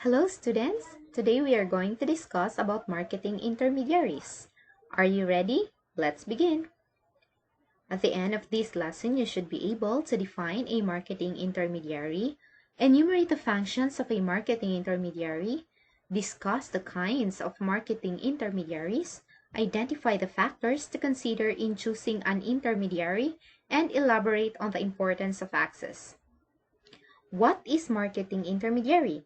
Hello students! Today we are going to discuss about marketing intermediaries. Are you ready? Let's begin. At the end of this lesson, you should be able to define a marketing intermediary, enumerate the functions of a marketing intermediary, discuss the kinds of marketing intermediaries, identify the factors to consider in choosing an intermediary, and elaborate on the importance of access. What is marketing intermediary?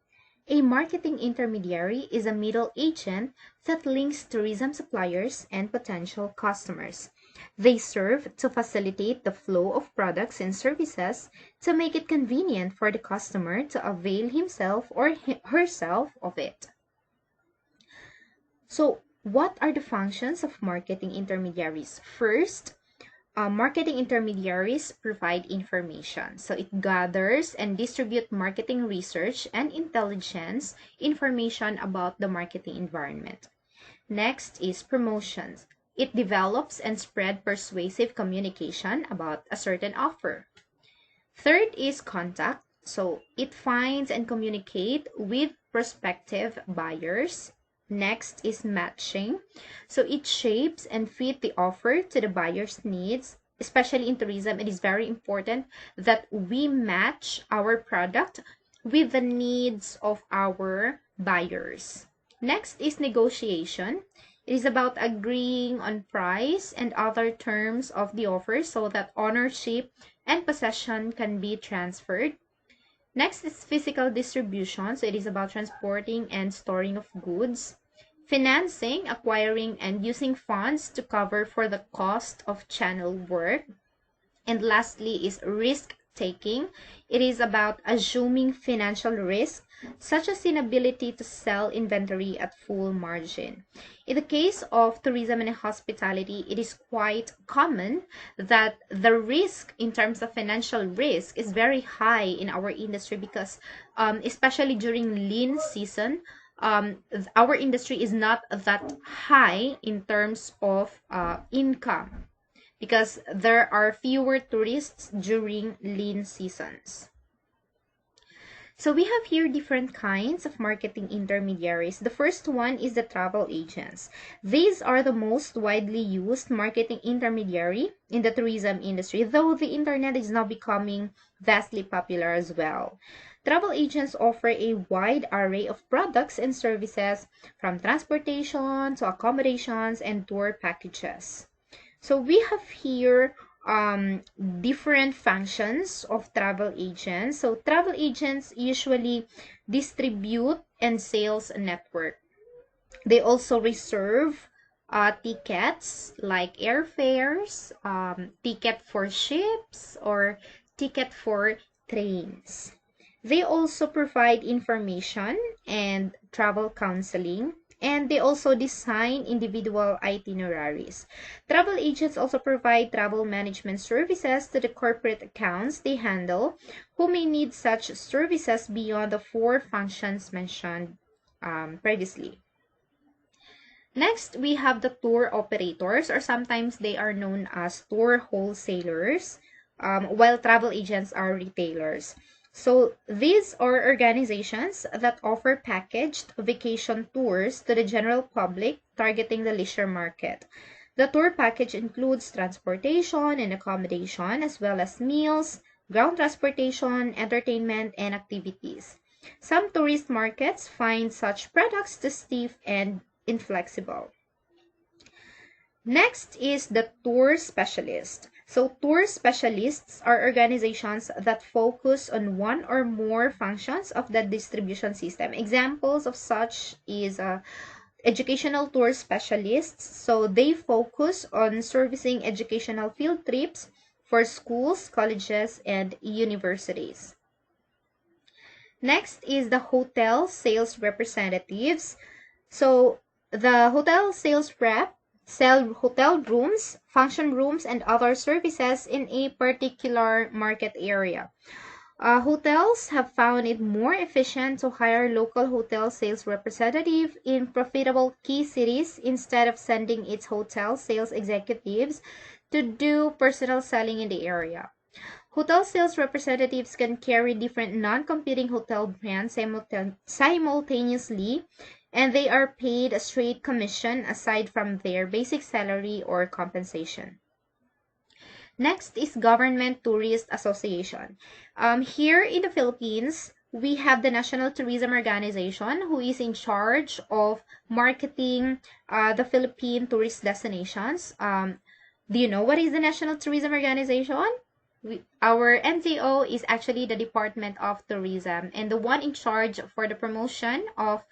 A marketing intermediary is a middle agent that links tourism suppliers and potential customers. They serve to facilitate the flow of products and services to make it convenient for the customer to avail himself or herself of it. So, what are the functions of marketing intermediaries? First, marketing intermediaries provide information. So it gathers and distributes marketing research and intelligence information about the marketing environment. Next is promotions. It develops and spreads persuasive communication about a certain offer. Third is contact. So it finds and communicates with prospective buyers. Next is matching. So it shapes and fits the offer to the buyer's needs. Especially in tourism, it is very important that we match our product with the needs of our buyers. Next is negotiation. It is about agreeing on price and other terms of the offer so that ownership and possession can be transferred. Next is physical distribution. So it is about transporting and storing of goods. Financing, acquiring and using funds to cover for the cost of channel work. And lastly is risk taking. It is about assuming financial risk, such as inability to sell inventory at full margin. In the case of tourism and hospitality, it is quite common that the risk in terms of financial risk is very high in our industry because especially during lean season, our industry is not that high in terms of income because there are fewer tourists during lean seasons. So we have here different kinds of marketing intermediaries. The first one is the travel agents. These are the most widely used marketing intermediary in the tourism industry, though the internet is now becoming vastly popular as well. Travel agents offer a wide array of products and services from transportation to accommodations and tour packages. So we have here different functions of travel agents. So travel agents usually distribute and sales a network. They also reserve tickets like airfares, ticket for ships, or ticket for trains. They also provide information and travel counseling, and they also design individual itineraries. Travel agents also provide travel management services to the corporate accounts they handle who may need such services beyond the four functions mentioned previously. Next, we have the tour operators, or sometimes they are known as tour wholesalers, while travel agents are retailers. So these are organizations that offer packaged vacation tours to the general public targeting the leisure market. The tour package includes transportation and accommodation as well as meals, ground transportation, entertainment, and activities. Some tourist markets find such products too stiff and inflexible. Next is the tour specialist. So tour specialists are organizations that focus on one or more functions of the distribution system. Examples of such is educational tour specialists. So they focus on servicing educational field trips for schools, colleges, and universities. Next is the hotel sales representatives. So the hotel sales rep sell hotel rooms, function rooms, and other services in a particular market area. Hotels have found it more efficient to hire local hotel sales representative in profitable key cities instead of sending its hotel sales executives to do personal selling in the area. Hotel sales representatives can carry different non-competing hotel brands simultaneously, and they are paid a straight commission aside from their basic salary or compensation. Next is Government Tourist Association. Here in the Philippines, we have the National Tourism Organization, who is in charge of marketing the Philippine tourist destinations. Do you know what is the National Tourism Organization? Our NTO is actually the Department of Tourism, and the one in charge for the promotion of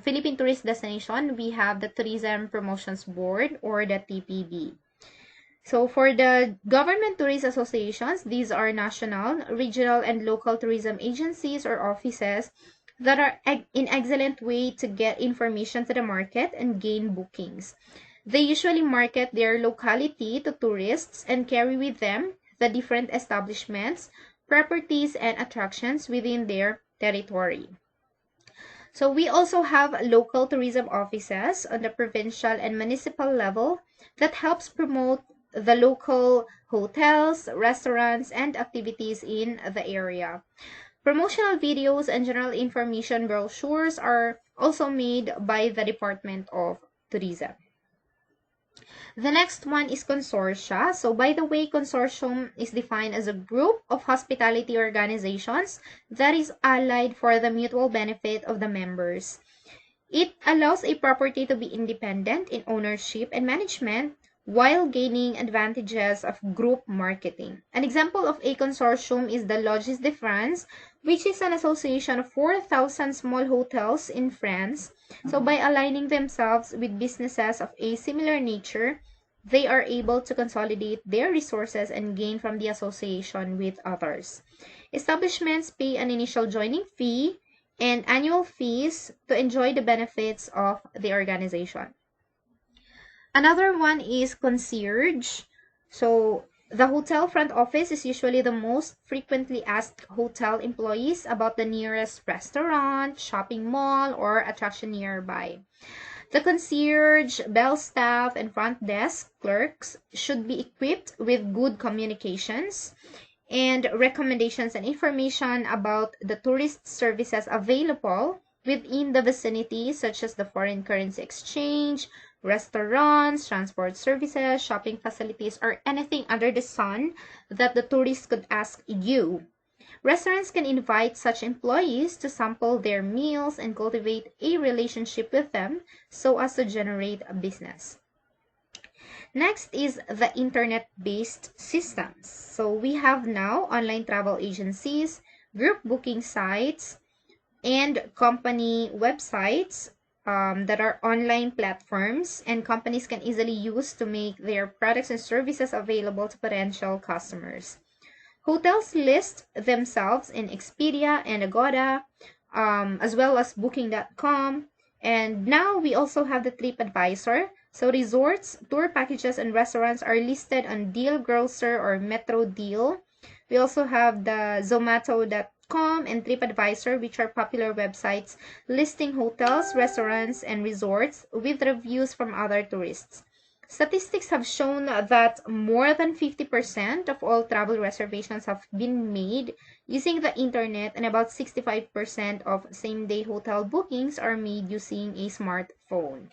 Philippine tourist destination, we have the Tourism Promotions Board, or the TPB. So for the government tourist associations, these are national, regional, and local tourism agencies or offices that are in excellent way to get information to the market and gain bookings. They usually market their locality to tourists and carry with them the different establishments, properties, and attractions within their territory. So we also have local tourism offices on the provincial and municipal level that helps promote the local hotels, restaurants, and activities in the area. Promotional videos and general information brochures are also made by the Department of Tourism. The next one is consortia. So by the way, consortium is defined as a group of hospitality organizations that is allied for the mutual benefit of the members. It allows a property to be independent in ownership and management while gaining advantages of group marketing. An example of a consortium is the Logis de France, which is an association of 4,000 small hotels in France. So by aligning themselves with businesses of a similar nature, they are able to consolidate their resources and gain from the association with others. Establishments pay an initial joining fee and annual fees to enjoy the benefits of the organization. Another one is concierge. So the hotel front office is usually the most frequently asked hotel employees about the nearest restaurant, shopping mall, or attraction nearby. The concierge, bell staff, and front desk clerks should be equipped with good communications and recommendations and information about the tourist services available within the vicinity, such as the foreign currency exchange, restaurants, transport services, shopping facilities, or anything under the sun that the tourist could ask you. Restaurants can invite such employees to sample their meals and cultivate a relationship with them so as to generate a business. Next is the internet-based systems. So we have now online travel agencies, group booking sites, and company websites that are online platforms, and companies can easily use to make their products and services available to potential customers. Hotels list themselves in Expedia and Agoda, as well as Booking.com. And now we also have the TripAdvisor. So resorts, tour packages, and restaurants are listed on Deal Grocer or Metro Deal. We also have the Zomato.com and TripAdvisor, which are popular websites listing hotels, restaurants, and resorts with reviews from other tourists. Statistics have shown that more than 50% of all travel reservations have been made using the internet, and about 65% of same-day hotel bookings are made using a smartphone.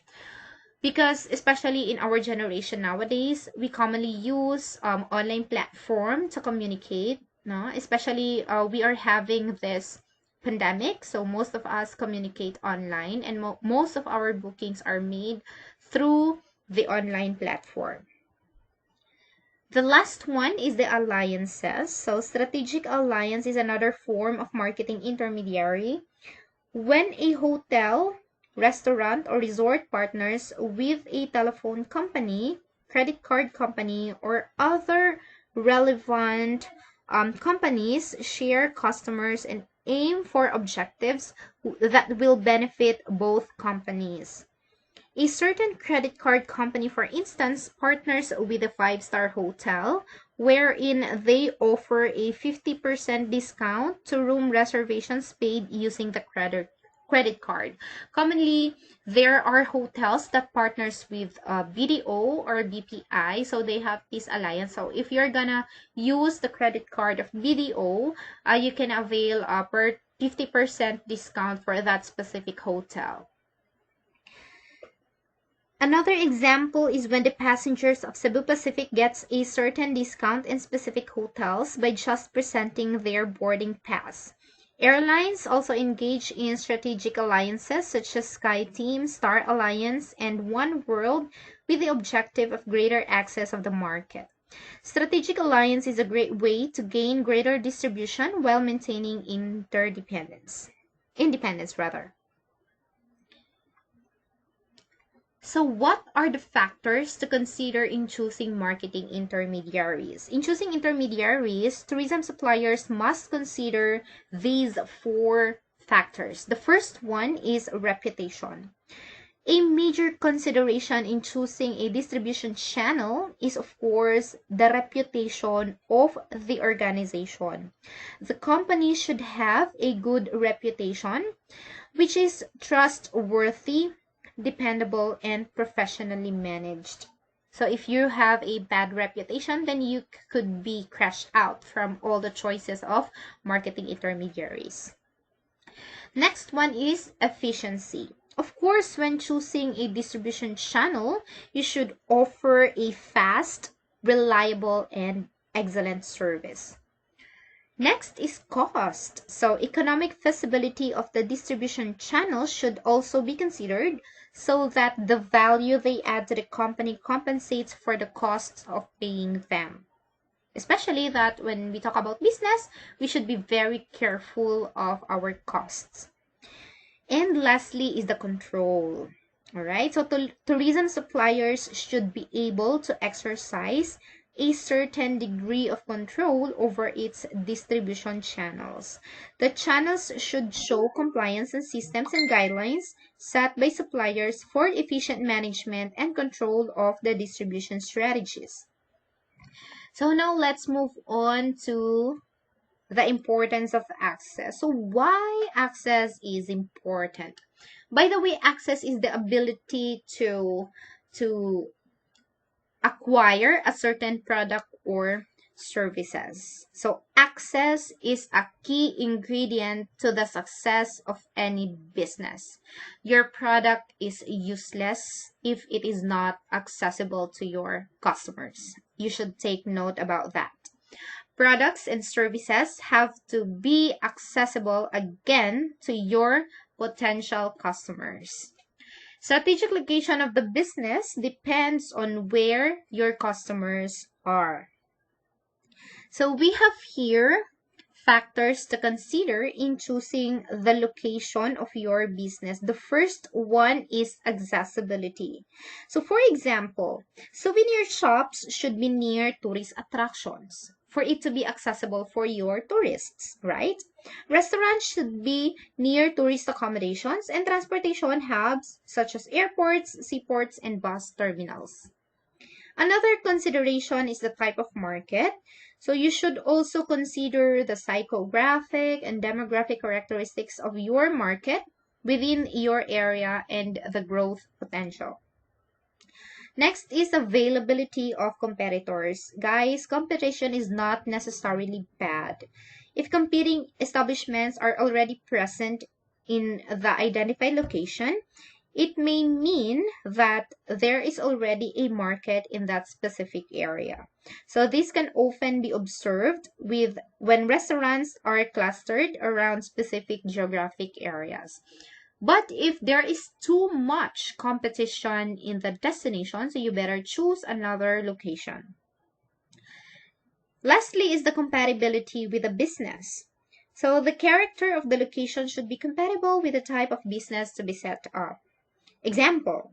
Because especially in our generation nowadays, we commonly use online platform to communicate, no? Especially we are having this pandemic, so most of us communicate online, and most of our bookings are made through the online platform. The last one is the alliances. So strategic alliance is another form of marketing intermediary. When a hotel, restaurant, or resort partners with a telephone company, credit card company, or other relevant companies share customers and aim for objectives that will benefit both companies. A certain credit card company, for instance, partners with a five-star hotel wherein they offer a 50% discount to room reservations paid using the credit credit card. Commonly, there are hotels that partners with BDO or BPI, so they have this alliance. So if you're gonna use the credit card of BDO, you can avail per 50% discount for that specific hotel. Another example is when the passengers of Cebu Pacific gets a certain discount in specific hotels by just presenting their boarding pass. Airlines also engage in strategic alliances such as SkyTeam, Star Alliance, and One World with the objective of greater access of the market. Strategic alliance is a great way to gain greater distribution while maintaining independence rather. So what are the factors to consider in choosing marketing intermediaries? In choosing intermediaries, tourism suppliers must consider these four factors. The first one is reputation. A major consideration in choosing a distribution channel is, of course, the reputation of the organization. The company should have a good reputation, which is trustworthy, dependable, and professionally managed. So if you have a bad reputation, then you could be crashed out from all the choices of marketing intermediaries. Next one is efficiency. Of course, when choosing a distribution channel, you should offer a fast, reliable, and excellent service. Next is cost. So economic feasibility of the distribution channel should also be considered so that the value they add to the company compensates for the costs of paying them. Especially that when we talk about business, we should be very careful of our costs. And lastly is the control. All right, so tourism suppliers should be able to exercise a certain degree of control over its distribution channels. The channels should show compliance and systems and guidelines set by suppliers for efficient management and control of the distribution strategies. So now let's move on to the importance of access. So why access is important? By the way, access is the ability to acquire a certain product or services. So access is a key ingredient to the success of any business. Your product is useless if it is not accessible to your customers. You should take note about that. Products and services have to be accessible again to your potential customers. Strategic location of the business depends on where your customers are. So we have here factors to consider in choosing the location of your business. The first one is accessibility. So for example, souvenir shops should be near tourist attractions for it to be accessible for your tourists, right? Restaurants should be near tourist accommodations and transportation hubs such as airports, seaports, and bus terminals. Another consideration is the type of market. So you should also consider the psychographic and demographic characteristics of your market within your area and the growth potential. Next is availability of competitors. Guys, competition is not necessarily bad. If competing establishments are already present in the identified location, it may mean that there is already a market in that specific area. So this can often be observed when restaurants are clustered around specific geographic areas. But if there is too much competition in the destination, so you better choose another location. Lastly is the compatibility with the business. So the character of the location should be compatible with the type of business to be set up. Example,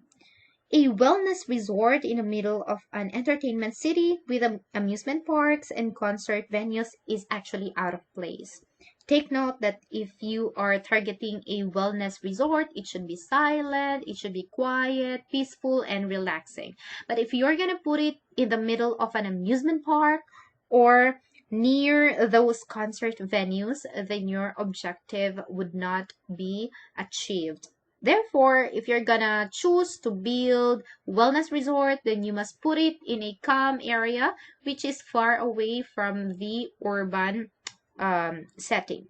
a wellness resort in the middle of an entertainment city with amusement parks and concert venues is actually out of place. Take note that if you are targeting a wellness resort, it should be silent, it should be quiet, peaceful, and relaxing. But if you're going to put it in the middle of an amusement park or near those concert venues, then your objective would not be achieved. Therefore, if you're gonna choose to build wellness resort, then you must put it in a calm area which is far away from the urban setting.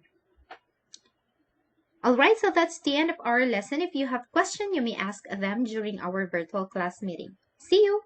All right, so that's the end of our lesson. If you have questions, you may ask them during our virtual class meeting. See you!